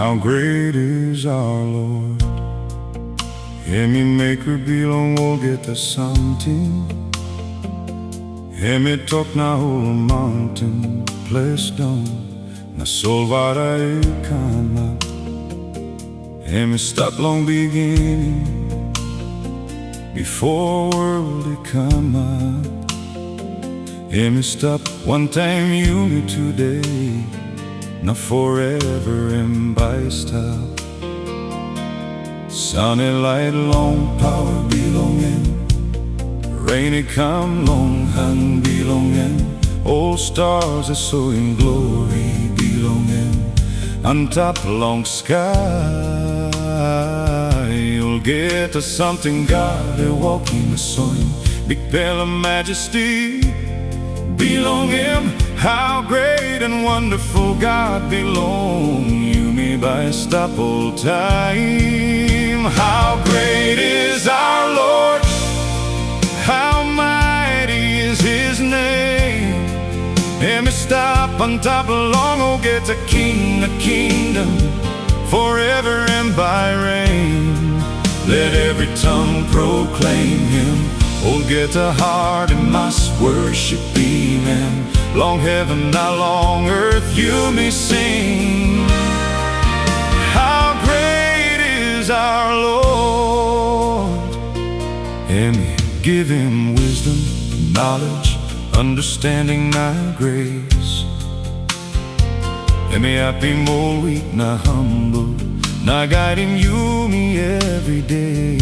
How great is our Lord. Emi maker bilong olgeta something. Emi tok na whole mountain place down. Na solvara e kama. Emi start long beginning. Before world it come up. Emi stop one time you me today. Not forever and by stop. Sunny light, long power belonging. Rainy come, long hand belonging. All stars are so in glory belonging. On top long sky, you'll get to something God is walking the soil. Bikpela majesty belong Him. How great and wonderful God belong. You may by stop all time. How great is our Lord. How mighty is His name. Let me stop on top long, oh get a king, a kingdom forever and by reign. Let every tongue proclaim Him. Oh get a heart and must worship Him. And long heaven, now long earth, you may sing. How great is our Lord. And give Him wisdom, knowledge, understanding, na grace. Let me happy more weak, na humble, na guide Him you me every day.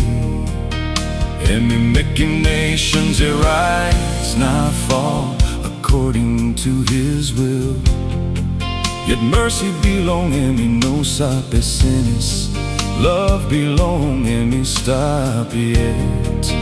And me making nations arise, na fall according to His will. Yet mercy belong and me no sabe sinis. Love belong and me stop yet.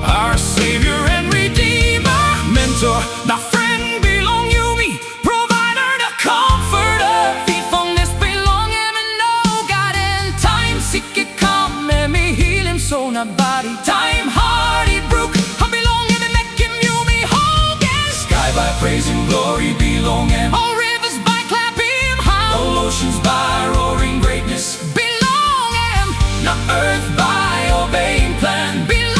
Our Savior and Redeemer, mentor, na friend belong you me. Provider, the comforter, faithfulness belong Him. And no God and time sick it come and me heal Him so na body. Time hard He broke, I belong Him and make Him you me whole again. Sky by praise and glory belong Him. All rivers by clapping how. All oceans by roaring greatness belong Him. Na earth by obeying plan belong.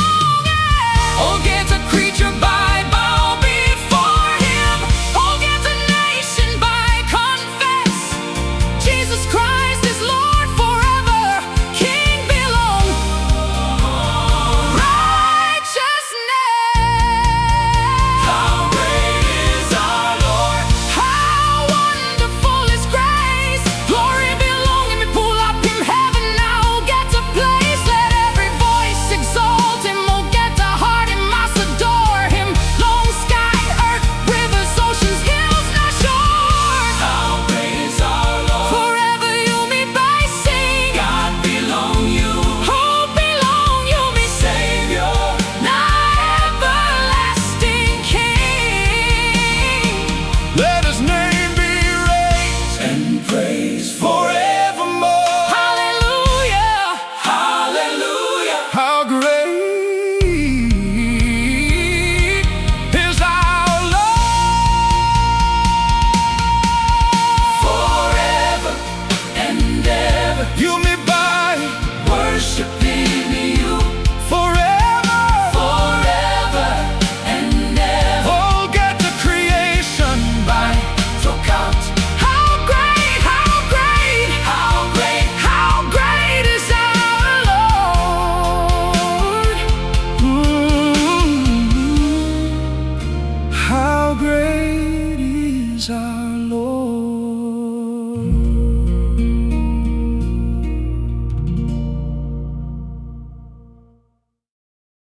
Oh, get a creature by bow before Him. Oh, get a nation by confess. Jesus Christ is Lord forever. King belong. Righteousness. How great is our Lord. How wonderful His grace. Glory belong Him. And pull up Him heaven now. Get a place. Let every voice exalt Him. Oh, get a heart. Adore Him. Long sky, earth, rivers, oceans, hills, and shores. How great is our Lord. Forever you me by sing. God belong you. Hope belong you me. Savior, not everlasting King. Let His name be raised and praised forevermore. Hallelujah, hallelujah. How great you